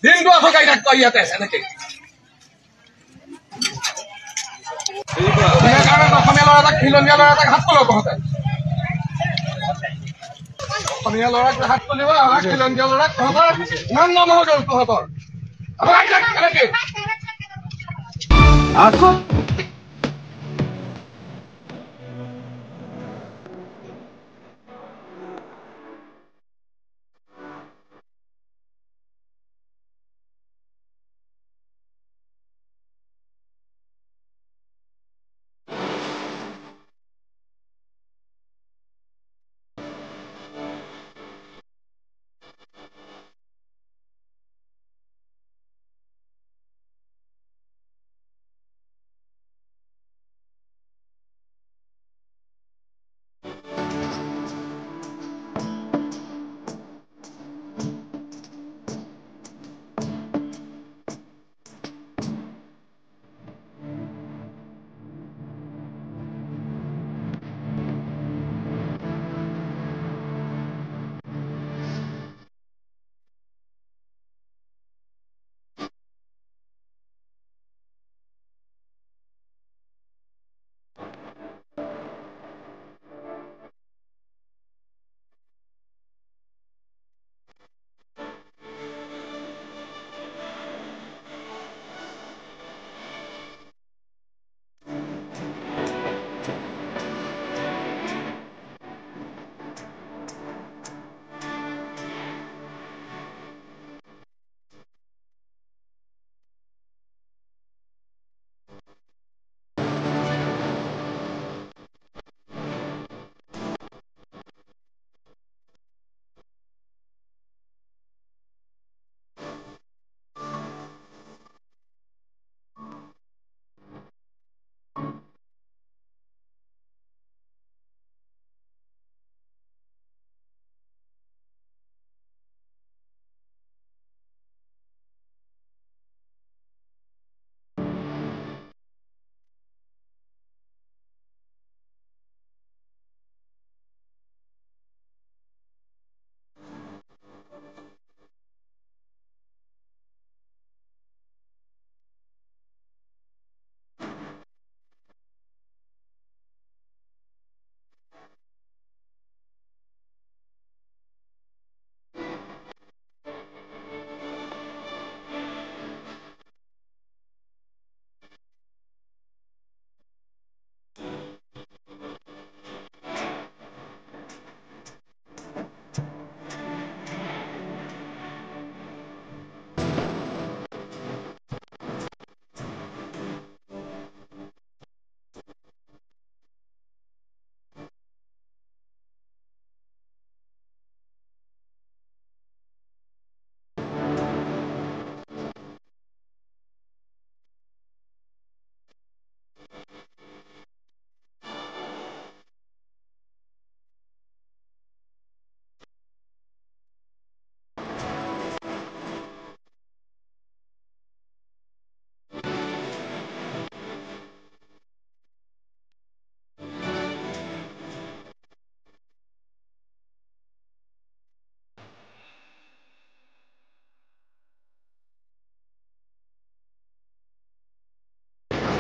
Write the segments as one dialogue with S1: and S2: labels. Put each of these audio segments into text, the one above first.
S1: দিনটো আফকাই থাকবা ইয়াতে এনেকে অসমীয়া ল'ৰা এটাক খিলঞ্জীয়া ল'ৰা এটাক হাত তলাব তহঁতে অসমীয়া ল'ৰাক হাত তুলিব খিলঞ্জীয়া ল'ৰাক তহঁতৰ ইমান নাম হৈ গ'ল তহঁতৰ এনেকে আকৌ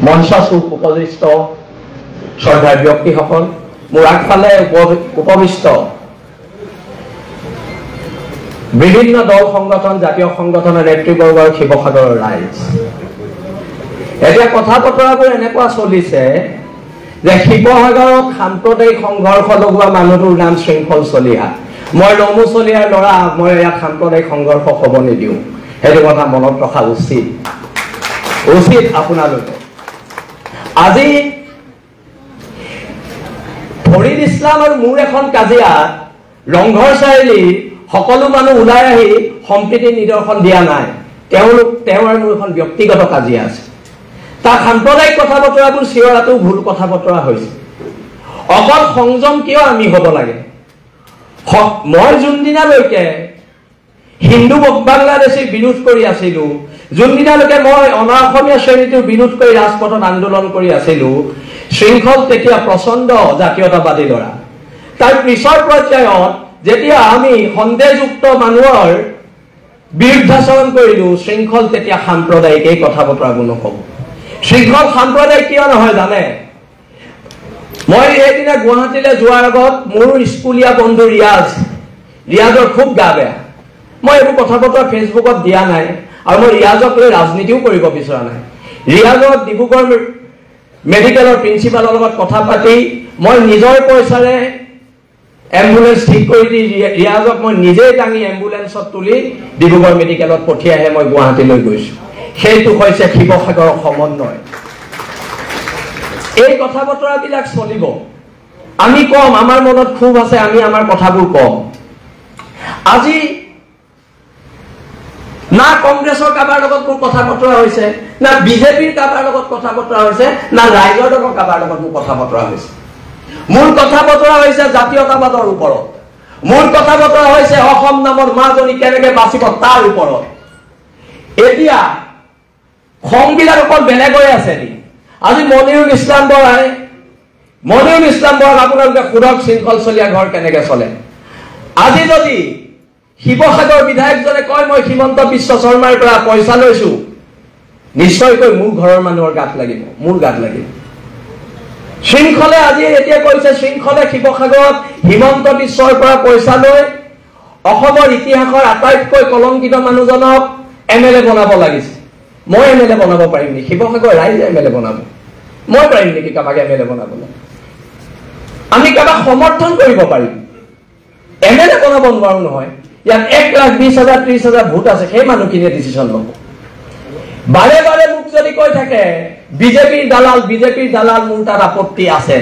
S2: মঞ্চ উপবিষ্ট শ্ৰদ্ধাৰ ব্যক্তিসকল, মোৰ আগফালে উপবিষ্ট বিভিন্ন দল সংগঠন, জাতীয় সংগঠনৰ নেতৃবৰ্গৰ শিৱসাগৰৰ ৰাইজ। এতিয়া কথা বতৰাবোৰ এনেকুৱা চলিছে যে শিৱসাগৰত সাম্প্ৰদায়িক সংঘৰ্ষ লগোৱা মানুহটোৰ নাম শৃংখল চলিহা। মই লমু চলিহাৰ ল'ৰা, মই ইয়াত সাম্প্ৰদায়িক সংঘৰ্ষ হ'ব নিদিওঁ। সেইটো কথা মনত ৰখা উচিত আপোনালোকে। আজি ফৰিদ ইছলাম আৰু মোৰ এখন কাজিয়াত ৰংঘৰ চাৰিআলি সকলো মানুহ ওলাই আহি সম্প্ৰীতি নিদৰ্শন দিয়া নাই। তেওঁ আৰু মোৰ এখন ব্যক্তিগত কাজিয়া আছে। তাৰ সাম্প্ৰদায়িক কথা বতৰাবোৰ চিঞৰাটো ভুল কথা বতৰা হৈছে। অকল সংযম কিয় আমি হ'ব লাগে? মই যোনদিনালৈকে হিন্দু বাংলাদেশীৰ বিৰোধ কৰি আছিলো, যোনদিনালৈকে মই অনা অসমীয়া শ্ৰেণীটোৰ বিৰোধ কৰি ৰাজপথত আন্দোলন কৰি আছিলো, শৃংখল তেতিয়া প্ৰচণ্ড জাতীয়তাবাদী ল'ৰা। তাৰ পিছৰ পৰ্যায়ত যেতিয়া আমি সন্দেহযুক্ত মানুহৰ বিৰুদ্ধাচৰণ কৰিলো, শৃংখল তেতিয়া সাম্প্ৰদায়িক, এই কথা বতৰাবোৰ নহ'ব। শৃংখল সাম্প্ৰদায়িক কিয় নহয় জানে? মই এইদিনা গুৱাহাটীলৈ যোৱাৰ আগত মোৰ স্কুলীয়া বন্ধু ৰিয়াজৰ খুব গা বেয়া। মই এইবোৰ কথা বতৰা ফেচবুকত দিয়া নাই, আৰু মই ৰিয়াজক লৈ ৰাজনীতিও কৰিব বিচৰা নাই। ৰিয়াজক ডিব্ৰুগড় মেডিকেলৰ প্ৰিন্সিপালৰ লগত কথা পাতি মই নিজৰ পইচাৰে এম্বুলেন্স ঠিক কৰি দি ৰিয়াজক মই নিজেই দাঙি এম্বুলেন্সত তুলি ডিব্ৰুগড় মেডিকেলত পঠিয়াইহে মই গুৱাহাটীলৈ গৈছো। সেইটো হৈছে শিৱসাগৰৰ সমন্বয়। এই কথা বতৰাবিলাক চলিব। আমি কম, আমাৰ মনত ক্ষোভ আছে, আমি আমাৰ কথাবোৰ কম। আজি না কংগ্ৰেছৰ কাৰোবাৰ লগত মোৰ কথা বতৰা হৈছে, না বিজেপিৰ কাৰোবাৰ লগত কথা বতৰা হৈছে, না ৰাইজৰ দলৰ কাৰোবাৰ লগত মোৰ কথা বতৰা হৈছে। মোৰ কথা বতৰা হৈছে জাতীয়তাবাদৰ ওপৰত। মোৰ কথা বতৰা হৈছে অসম নামৰ মাজনী কেনেকে বাচিব তাৰ ওপৰত। এতিয়া খংবিলাক অকল বেলেগ হৈ আছে নেকি? আজি মনিৰুল ইছলাম বৰাক আপোনালোকে সুৰক শৃংখল চলীয়া ঘৰ কেনেকে চলে। আজি যদি শিৱসাগৰ বিধায়কজনে কয় মই হিমন্ত বিশ্ব শৰ্মাৰ পৰা পইচা লৈছো, নিশ্চয়কৈ মোৰ ঘৰৰ মানুহৰ গাত লাগিব, মোৰ গাত লাগিব। শৃংখলে আজি এতিয়া কৈছে, শৃংখলে শিৱসাগৰত হিমন্ত বিশ্বৰ পৰা পইচা লৈ অসমৰ ইতিহাসৰ আটাইতকৈ কলংকিত মানুহজনক MLA বনাব লাগিছে। মই MLA বনাব পাৰিম নেকি? শিৱসাগৰ ৰাইজে MLA বনাব। মই পাৰিম নেকি কাৰোবাক MLA বনাবলৈ? আমি কাৰোবাক সমৰ্থন কৰিব পাৰিম, MLA বনাব নোৱাৰো নহয়। ইয়াত 1,20,000 30,000 ভোট আছে, সেই মানুহখিনিয়ে ডিচিশ্যন ল'ব। বাৰে বাৰে মোক যদি কৈ থাকে বিজেপিৰ দালাল, মোৰ তাত আপত্তি আছে।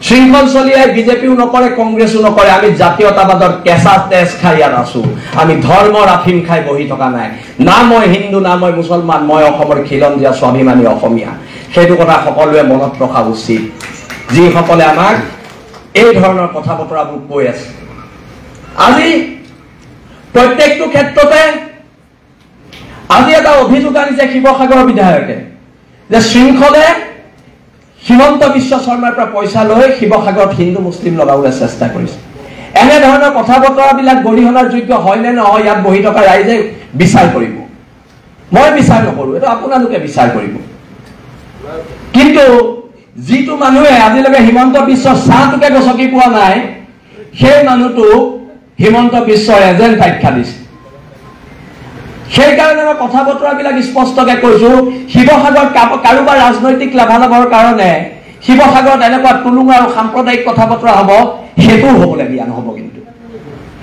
S2: শৃংখল চলিয়াই বিজেপিও নকৰে, কংগ্ৰেছো নকৰে। আমি জাতীয়তাবাদৰ কেঁচা তেজ খাই ইয়াত আছো। আমি ধৰ্মৰ আফিম খাই বহি থকা নাই। না মই হিন্দু, না মই মুছলমান, মই অসমৰ খিলঞ্জীয়া স্বাভিমানী অসমীয়া। সেইটো কথা সকলোৱে মনত ৰখা উচিত, যিসকলে আমাক এই ধৰণৰ কথা বতৰাবোৰ কৈ আছে। আজি প্ৰত্যেকটো ক্ষেত্ৰতে আজি এটা অভিযোগ আনিছে শিৱসাগৰৰ বিধায়কে যে শৃংখলে হিমন্ত বিশ্ব শৰ্মাৰ পৰা পইচা লৈ শিৱসাগৰত হিন্দু মুছলিম লগাবলৈ চেষ্টা কৰিছে। এনেধৰণৰ কথা বতৰাবিলাক গৰিহণাৰ যোগ্য হয় নে নহয়, ইয়াত বহি থকা ৰাইজে বিচাৰ কৰিব। মই বিচাৰ নকৰো, এইটো আপোনালোকে বিচাৰ কৰিব। কিন্তু যিটো মানুহে আজিলৈকে হিমন্ত বিশ্বৰ চাহটোকে গছকি পোৱা নাই, সেই মানুহটো হিমন্ত বিশ্বৰ এজেণ্ট আখ্যা দিছে। সেইকাৰণে মই কথা বতৰাবিলাক স্পষ্টকে কৈছো, শিৱসাগৰত কাৰোবাৰ ৰাজনৈতিক লাভালাভৰ কাৰণে শিৱসাগৰত এনেকুৱা টুলুঙা আৰু সাম্প্ৰদায়িক কথা বতৰা হ'ব, সেইটোও হ'বলৈ দিয়া নহ'ব। কিন্তু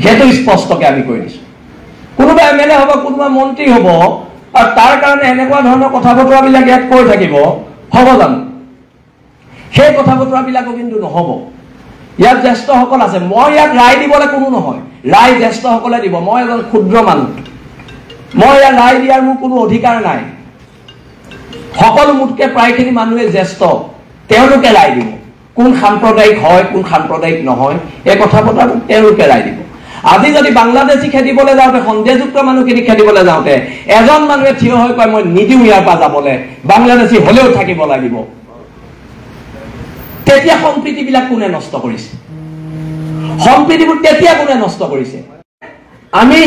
S2: সেইটো স্পষ্টকে আমি কৈ দিছো। কোনোবা MLA হ'ব, কোনোবা মন্ত্ৰী হ'ব, আৰু তাৰ কাৰণে এনেকুৱা ধৰণৰ কথা বতৰাবিলাক ইয়াত কৈ থাকিব, হ'ব জানো? সেই কথা বতৰাবিলাকো কিন্তু নহ'ব। ইয়াত জ্যেষ্ঠসকল আছে, মই ইয়াত ৰায় দিবলৈ কোনো নহয়, ৰায় জ্যেষ্ঠসকলে দিব। মই এজন ক্ষুদ্ৰ মানুহ, মই ইয়াত ৰায় দিয়াৰ মোৰ কোনো অধিকাৰ নাই। সকলো মোতকে প্ৰায়খিনি মানুহে জ্যেষ্ঠ, তেওঁলোকে ৰায় দিব। কোন সাম্প্ৰদায়িক হয়, কোন সাম্প্ৰদায়িক নহয়, এই কথা বতৰাবোৰ তেওঁলোকে ৰায় দিব। আজি যদি বাংলাদেশী খেদিবলৈ যাওঁতে, সন্দেহযুক্ত মানুহখিনি খেদিবলৈ যাওঁতে এজন মানুহে থিয় হৈ কয় মই নিদিওঁ ইয়াৰ পৰা যাবলৈ, বাংলাদেশী হলেও থাকিব লাগিব, তেতিয়া সম্প্ৰীতিবিলাক কোনে নষ্ট কৰিছে? সম্প্ৰীতিবোৰ তেতিয়া কোনে নষ্ট কৰিছে? আমি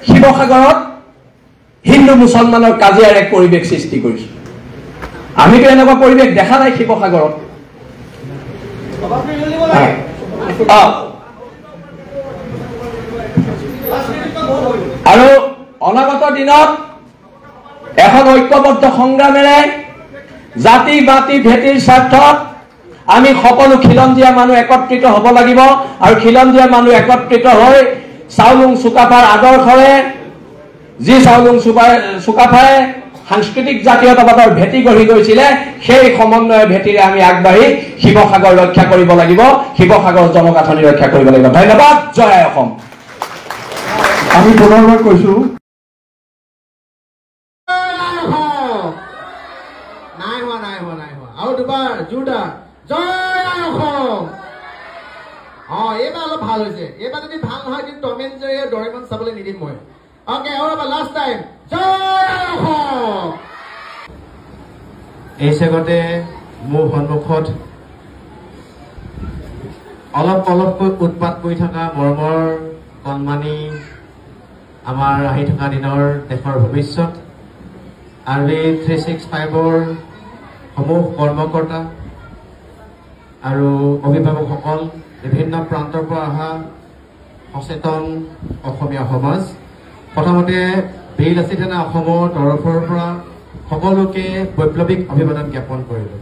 S2: শিৱসাগৰত হিন্দু মুছলমানৰ কাজিয়াৰ এক পৰিৱেশ সৃষ্টি কৰিছো। আমিতো এনেকুৱা পৰিৱেশ দেখা নাই শিৱসাগৰত। আৰু অনাগত দিনত এখন ঐক্যবদ্ধ সংগ্ৰামেৰে জাতি বাতি ভেটিৰ স্বাৰ্থত আমি সকলো খিলঞ্জীয়া মানুহ একত্ৰিত হ'ব লাগিব। আৰু খিলঞ্জীয়া মানুহ একত্ৰিত হৈ চাউলুং চুকাফাৰ আদৰ্শৰে, যি চাউলুং চুকাফাই সাংস্কৃতিক জাতীয়তাবাদৰ ভেটি গঢ়ি গৈছিলে, সেই সমন্বয়ৰ ভেটিৰে আমি আগবাঢ়ি শিৱসাগৰ ৰক্ষা কৰিব লাগিব, শিৱসাগৰ জনগাঁথনি ৰক্ষা কৰিব লাগিব। ধন্যবাদ। জয় অসম।
S1: আমি পুনৰবাৰ কৈছো,
S3: আৰু দুবাৰ জোৰদাৰ জয় অসম। এইবাৰ অলপ ভাল হৈছে। এইবাৰ যদি ভাল নহয় কিন্তু টম এণ্ড জেৰী ডৰেমন চাবলৈ নিদিম মই। অকে, আৰু এবাৰ লাষ্ট টাইম জয় অসম। এই চেগতে মোৰ সন্মুখত অলপকৈ উৎপাত কৰি থকা মৰমৰ কণমানি আমাৰ আহি থকা দিনৰ দেশৰ ভৱিষ্যত RV365ৰ সমূহ কৰ্মকৰ্তা আৰু অভিভাৱকসকল বিভিন্ন প্ৰান্তৰ পৰা অহা সচেতন অসমীয়া সমাজ প্ৰথমতে বিলাসী থানা অসমৰ তৰফৰ পৰা সকলোকে বৈপ্লৱিক অভিবাদন জ্ঞাপন কৰিলোঁ।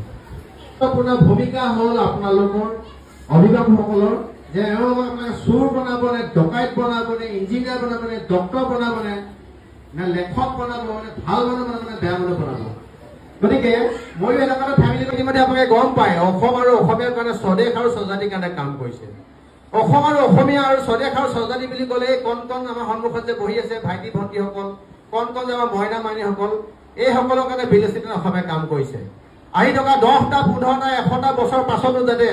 S3: গুৰুত্বপূৰ্ণ ভূমিকা হ'ল আপোনালোকৰ অভিভাৱকসকলৰ যে এওঁলোকক আপোনাক চোৰ বনাবনে, ডকাইত বনাবনে, ইঞ্জিনিয়াৰ বনাবনে, ডক্টৰ বনাবনে, নে লেখক বনাব, নে ভাল মানুহ বনাবনে, বেয়া মানুহ বনাব। গতিকে ময়ো এনেকুৱা এটা ফেমিলি ইতিমধ্যে আপোনালোকে গম পায় অসম আৰু অসমীয়াৰ কাৰণে স্বদেশ আৰু স্বজাতিৰ কাৰণে কাম কৰিছে। অসম আৰু অসমীয়া আৰু স্বদেশ আৰু স্বজাতি বুলি ক'লে কণ কণ আমাৰ সন্মুখত যে বহি আছে ভাইটি ভণ্টিসকল, কণ কণ যে আমাৰ মইনা মাইনীসকল, এইসকলৰ কাৰণে বিলাসী থানা অসমীয়া কাম কৰিছে। আহি থকা 10টা 15টা 100টা বছৰ পাছতো যাতে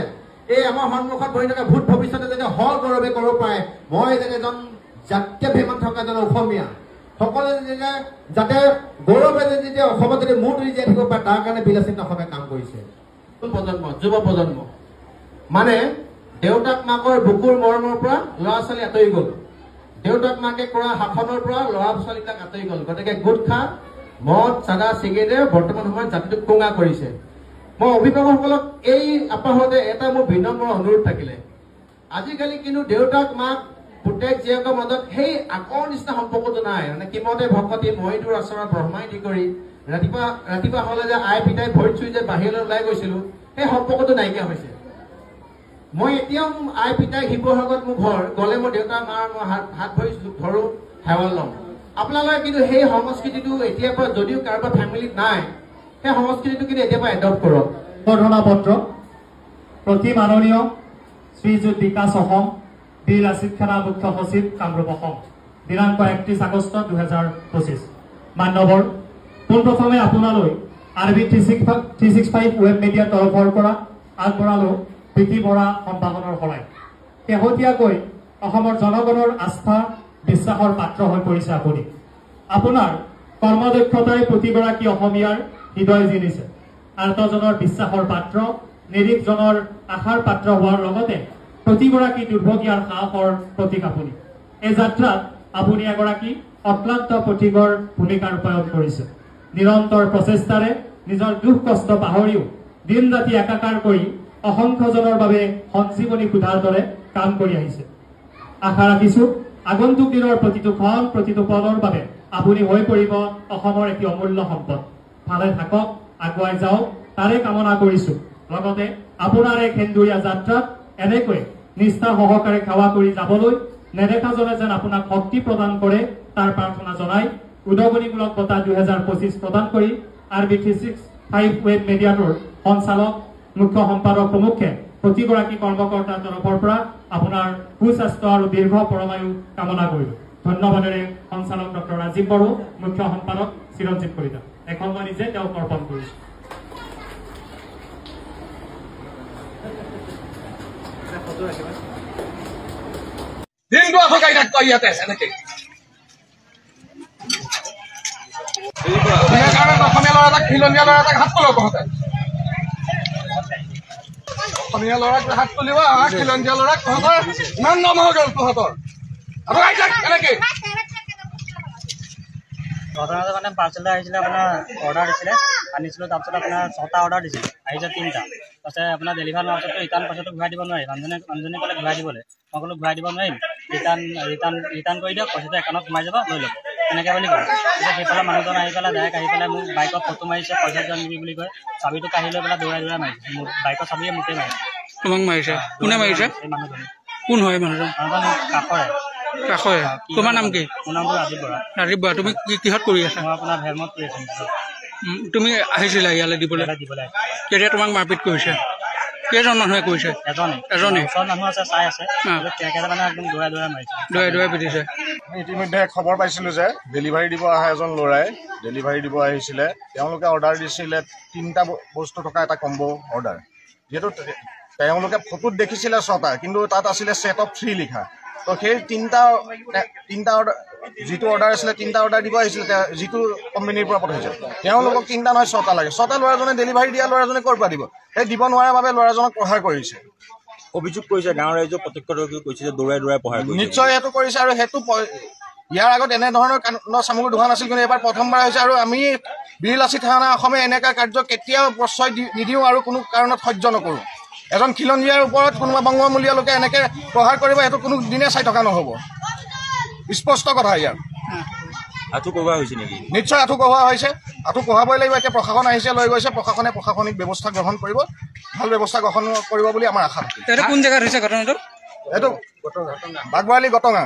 S3: এই আমাৰ সন্মুখত বহি থকা ভূত ভৱিষ্যতে যাতে হল গৌৰৱে কৰিব পাৰে, মই যেনে এজন জাতীয়াভিমান থকা এজন অসমীয়া সকলোৱে যাতে গৌৰৱে যেতিয়া অসমত যদি মূৰ তুলি জীয়াই থাকিব পাৰে তাৰ কাৰণে বিলাসী থানা অসমীয়া কাম কৰিছে। প্ৰজন্ম, যুৱ প্ৰজন্ম মানে দেউতাক মাকৰ বুকুৰ মৰমৰ পৰা ল'ৰা ছোৱালী আঁতৰি গ'ল, দেউতাক মাকে কৰা শাসনৰ পৰা ল'ৰা ছোৱালীবিলাক আঁতৰি গ'ল। গতিকে গোটখা মদ চাদা চিগাৰেটে বৰ্তমান সময়ত জাতিটোক কোঙা কৰিছে। মই অভিভাৱকসকলক এই আপাহতে এটা মোৰ বিনম্ৰ অনুৰোধ থাকিলে, আজিকালি কিন্তু দেউতাক মাক পুতেক জীয়েকৰ মাজত সেই আগৰ নিচিনা সম্পৰ্কটো নাই। মানে কিমতে ভকতি মহিদুৰ আচৰণ ব্ৰহ্মাই দি কৰি ৰাতিপুৱা হ'লে যে আই পিতাই ভৰিত চুই যে বাহিৰলৈ ওলাই গৈছিলো, সেই সম্পৰ্কটো নাইকিয়া হৈছে। মই এতিয়াও আই পিতাই শিৱসাগৰত মোৰ ঘৰ গ'লে মই দেউতা মাৰ মই হাত ভৰি ধৰো, সেৱা লওঁ। আপোনালোকে কিন্তু সেই সংস্কৃতিটো এতিয়াৰ পৰা যদিও কাৰোবাৰ ফেমিলিত নাই, সেই সংস্কৃতিটো কিন্তু এতিয়াৰ পৰা এডপ্ট কৰক।
S4: সম্বৰ্ধনা পত্ৰ প্ৰতি মাননীয় শ্ৰীযুত বিকাশ অসম, বীৰ লাচিত খানা মুখ্য সচিব কামৰূপ অসম, দিনাংক 31 আগষ্ট 2025। মান্যবৰ, পোনপ্ৰথমে আপোনালৈ RV365 ৱেব মিডিয়াৰ তৰফৰ পৰা আগবঢ়ালো প্ৰীতি বৰা সম্ভাষণৰ শৰাই। শেহতীয়াকৈ অসমৰ জনগণৰ আস্থা বিশ্বাসৰ পাত্ৰ হৈ পৰিছে আপুনি। আপোনাৰ কৰ্মদক্ষতাই প্ৰতিগৰাকী অসমীয়াৰ হৃদয় জিনিছে। আৰ্তজনৰ বিশ্বাসৰ পাত্ৰ, নিৰীক্ষজনৰ আশাৰ পাত্ৰ হোৱাৰ লগতে প্ৰতিগৰাকী দুৰ্ভগীয়াৰ সাহসৰ প্ৰতীক আপুনি। এই যাত্ৰাত আপুনি এগৰাকী অক্লান্ত পথিকৰ ভূমিকা ৰূপায়ণ কৰিছে। নিৰন্তৰ প্ৰচেষ্টাৰে নিজৰ দুখ কষ্ট পাহৰিও দিন ৰাতি একাকাৰ কৰি অসংখ্যজনৰ বাবে সঞ্জীৱনী সুধাৰ দৰে কাম কৰি আহিছে। আশা ৰাখিছো আগন্তুক দিনৰ প্ৰতিটো ক্ষণ প্ৰতিটো পলৰ বাবে আপুনি হৈ পৰিব অসমৰ এটি অমূল্য সম্পদ। ভালে থাকক, আগুৱাই যাওক তাৰে কামনা কৰিছো। লগতে আপোনাৰ এই সেন্দুৰীয়া যাত্ৰাত এনেকৈ নিষ্ঠা সহকাৰে সেৱা কৰি যাবলৈ নেদেখাজনে যেন আপোনাক শক্তি প্ৰদান কৰে তাৰ প্ৰাৰ্থনা জনাই উদগনিমূলক বঁটা 2025 প্ৰদান কৰি RV365 ৱেব মিডিয়াটোৰ সঞ্চালক মুখ্য সম্পাদক প্ৰমুখে প্ৰতিগৰাকী কৰ্মকৰ্তাৰ তৰফৰ পৰা আপোনাৰ সুস্বাস্থ্য আৰু দীৰ্ঘ পৰমায়ু কামনা কৰিলো। ধন্যবাদেৰে সঞ্চালক ডক্টৰ ৰাজীৱ বড়ো, মুখ্য সম্পাদক চিৰঞ্জীৱ কলিতা। এখন মই নিজে তেওঁক অৰ্পণ কৰিছো।
S1: দিনটো আচকাই থাকব ইয়াতে এনেকে সেইকাৰণে অসমীয়া ল'ৰা এটাক খিলঞ্জীয়া ল'ৰা এটাক হাত তোলো তহঁতে। অসমীয়া ল'ৰাক হাত তুলিব, খিলঞ্জীয়া ল'ৰাক তহঁতৰ ইমান নাম হৈ গ'ল তহঁতৰ এনেকে।
S5: ঘটনাটো মানে পাৰ্চেল আহিছিলে, আপোনাৰ অৰ্ডাৰ দিছিলে, আনিছিলোঁ। তাৰপিছত আপোনাৰ 6টা অৰ্ডাৰ দিছিলোঁ, আহিছে 3টা। তাৰপিছত আপোনাৰ ডেলিভাৰ হোৱাৰ পাছতো ৰিটাৰ্ণ পইচাটো ঘূৰাই দিব নোৱাৰি। মানুহজনে ক'লে ঘূৰাই দিবলৈ, মই ক'লো ঘূৰাই দিব নোৱাৰিম, ৰিটাৰ্ণ কৰি দিয়ক, পইচাটো একাউণ্টত সোমাই যাব, লৈ ল'ব তেনেকৈ বুলি ক'লে। তাৰপিছত সেইফালে মানুহজন আহি পেলাই ডাইৰেক্ট আহি পেলাই মোক বাইকত ফটো মাৰিছে, পইচা দিয়ক নেকি বুলি কয়, চাবিটো কাঢ়ি লৈ পেলাই দৌৰাই মাৰিছে। মোৰ বাইকৰ চাবিয়ে মোকে মাৰিছে।
S6: তোমাক মাৰিছে? কোনে মাৰিছে?
S5: এই মানুহজনে।
S6: কোন হয় মানুহজন?
S5: কাষৰে।
S6: তোমাৰ নাম কি?
S5: মোৰ নামটো ৰাজীৱ বৰা।
S6: ৰাজীৱ বৰা, তুমি কিহত কৰি আছা?
S5: মই আপোনাৰ ভেলমত কৰি আছোঁ।
S6: তুমি আহিছিলা ইয়ালৈ দিবলৈ? কেতিয়া তোমাক মাৰপিট কৰিছে? কেইজন মানুহে কৰিছে? এজনে। ওচৰত মানুহ আছে, চাই আছে, মানে একদম দৌৰাই পিটিছে।
S7: ইতিমধ্যে খবৰ পাইছিলোঁ যে ডেলিভাৰী দিব অহা এজন ল'ৰাই ডেলিভাৰী দিব আহিছিলে। তেওঁলোকে অৰ্ডাৰ দিছিলে 3টা বস্তু থকা এটা কম্বো অৰ্ডাৰ। যিহেতু তেওঁলোকে ফটোত দেখিছিলে 6টা, কিন্তু তাত আছিলে ছেট অফ 3 লিখা। তো সেই 3টা অৰ্ডাৰ, যিটো অৰ্ডাৰ আছিলে 3টা অৰ্ডাৰ দিব আহিছিলে, যিটো কোম্পানীৰ পৰা পঠাইছে তেওঁলোকক 3টা নহয় 6টা লাগে। 6টা ল'ৰাজনে ডেলিভাৰী দিয়া ল'ৰাজনে ক'ৰ পৰা দিব? সেই দিব নোৱাৰাৰ বাবে ল'ৰাজনক প্ৰহাৰ কৰিছে,
S8: অভিযোগ কৰিছে। গাঁৱৰ ৰাইজক প্ৰত্যক্ষদৰ্শীয়ে কৈছে যে দৌৰাই পঢ়াই কৰিছে।
S7: নিশ্চয় সেইটো কৰিছে, আৰু সেইটো ইয়াৰ আগত এনেধৰণৰ কাণ্ড সামগ্ৰী দোকান আছিল, কিন্তু এবাৰ প্ৰথমবাৰ হৈছে। আৰু আমি বীৰলাচি থানা অসমে এনেকুৱা কাৰ্য কেতিয়াও প্ৰশ্ৰয় নিদিওঁ আৰু কোনো কাৰণত সহ্য নকৰোঁ। এজন খিলঞ্জীয়াৰ ওপৰত কোনোবা বংগমূলীয় লোকে এনেকৈ প্ৰহাৰ কৰিব, সেইটো কোনো দিনে চাই থকা নহ'ব। স্পষ্ট কথা ইয়াৰ।
S8: আঁঠু কঢ়োৱা হৈছে নেকি?
S7: নিশ্চয় আঁঠু কঢ়োৱা হৈছে, আঁঠু কঢ়াবই লাগিব। এতিয়া প্ৰশাসন আহিছে, লৈ গৈছে, প্ৰশাসনে প্ৰশাসনিক ব্যৱস্থা গ্ৰহণ কৰিব, ভাল ব্যৱস্থা গ্ৰহণ কৰিব বুলি আমাৰ আশা থাকে।
S6: এইটো কোন জেগাত হৈছে ঘটনাটো?
S7: এইটো বাগবাৰালি গটঙা।